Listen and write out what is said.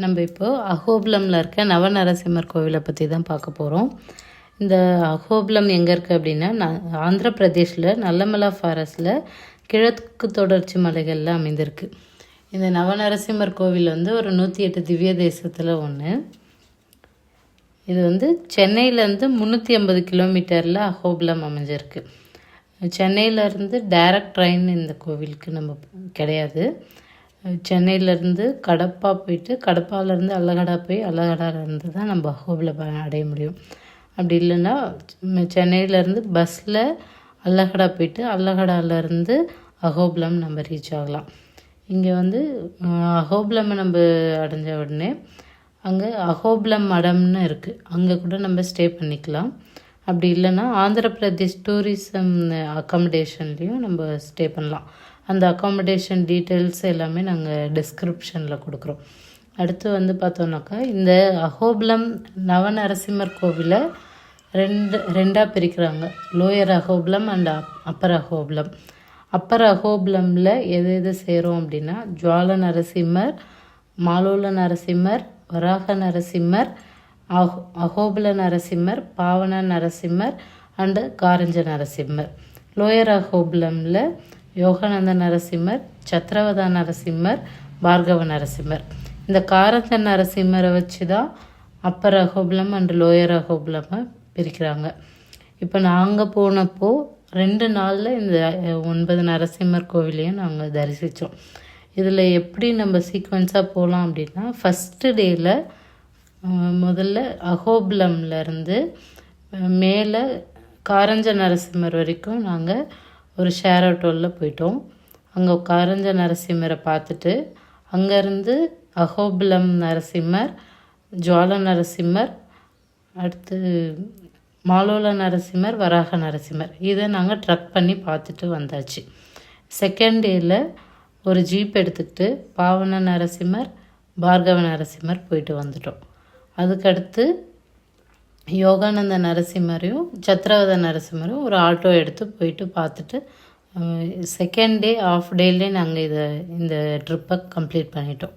நம்ம இப்போது அஹோபிலமில் இருக்க நவநரசிம்மர் கோவிலை பற்றி தான் பார்க்க போகிறோம். இந்த அஹோபிலம் எங்கே இருக்குது அப்படின்னா ஆந்திர பிரதேஷில் நல்லமலா ஃபாரஸ்டில் கிழக்கு தொடர்ச்சி மலைகளில் அமைந்திருக்கு. இந்த நவநரசிம்மர் கோவில் ஒரு 108 திவ்ய தேசத்தில் ஒன்று. இது சென்னையிலேருந்து 380 கிலோமீட்டரில் அஹோபிலம் அமைஞ்சிருக்கு. சென்னையிலேருந்து டைரக்ட் ட்ரெயின் இந்த கோவிலுக்கு நம்ம கிடையாது. சென்னையிலேருந்து கடப்பா போயிட்டு கடப்பாலேருந்து அல்லகடா போய் அல்லகடாலேருந்து தான் நம்ம அஹோபிலம் அடைய முடியும். அப்படி இல்லைன்னா சென்னையிலேருந்து பஸ்ஸில் அல்லகடா போயிட்டு அல்லகடாலேருந்து அஹோபிலம் நம்ம ரீச் ஆகலாம். இங்கே அஹோபிலமை நம்ம அடைஞ்ச உடனே அங்கே அஹோபிலம் மடம்னு இருக்குது, அங்கே கூட நம்ம ஸ்டே பண்ணிக்கலாம். அப்படி இல்லைன்னா ஆந்திர பிரதேஷ் டூரிசம் அக்காமடேஷன்லேயும் நம்ம ஸ்டே பண்ணலாம். அந்த அக்காமடேஷன் டீட்டெயில்ஸ் எல்லாமே நாங்கள் டிஸ்கிரிப்ஷனில் கொடுக்குறோம். அடுத்து பார்த்தோன்னாக்கா இந்த அஹோபிலம் நவநரசிம்மர் கோவிலை ரெண்டாக பிரிக்கிறாங்க. Lower Ahobilam and upper Ahobilam. Upper அஹோபிலமில் எது செய்கிறோம் அப்படின்னா ஜுவால நரசிம்மர், மாலோல நரசிம்மர், வராக நரசிம்மர், அஹோபில நரசிம்மர், பாவன நரசிம்மர் அண்டு காரஞ்ச நரசிம்மர். லோயர் அஹோபிலமில் யோகானந்த நரசிம்மர், சத்ரவதா நரசிம்மர், பார்கவ நரசிம்மர். இந்த காரஞ்ச நரசிம்மரை வச்சு தான் அப்பர் அஹோபிலம் அண்ட் லோயர் அஹோபிலமை பிரிக்கிறாங்க. இப்போ நாங்கள் போனப்போ 2 நாளில் இந்த 9 நரசிம்மர் கோவிலையும் நாங்கள் தரிசித்தோம். இதில் எப்படி நம்ம சீக்வன்ஸாக போகலாம் அப்படின்னா, ஃபஸ்ட்டு டேயில் முதல்ல அஹோபிலம்லேருந்து மேலே காரஞ்ச நரசிம்மர் வரைக்கும் நாங்கள் ஒரு ஷேர் ஆட்டோவில் போயிட்டோம். அங்கே காரஞ்ச நரசிம்மரை பார்த்துட்டு அங்கேருந்து அஹோபிலம் நரசிம்மர், ஜுவால நரசிம்மர், அடுத்து மாலோல நரசிம்மர், வராக நரசிம்மர், இதை நாங்கள் ட்ரக் பண்ணி பார்த்துட்டு வந்தாச்சு. செகண்ட் டேயில் ஒரு ஜீப் எடுத்துக்கிட்டு பாவன நரசிம்மர், பார்கவ நரசிம்மர் போயிட்டு வந்துட்டோம். அதுக்கடுத்து யோகானந்த நரசிம்மரையும் சத்ரவத நரசிம்மரும் ஒரு ஆட்டோ எடுத்து போயிட்டு பார்த்துட்டு செகண்ட் டே ஆஃப் டேலே நாங்கள் இந்த ட்ரிப்பை கம்ப்ளீட் பண்ணிட்டோம்.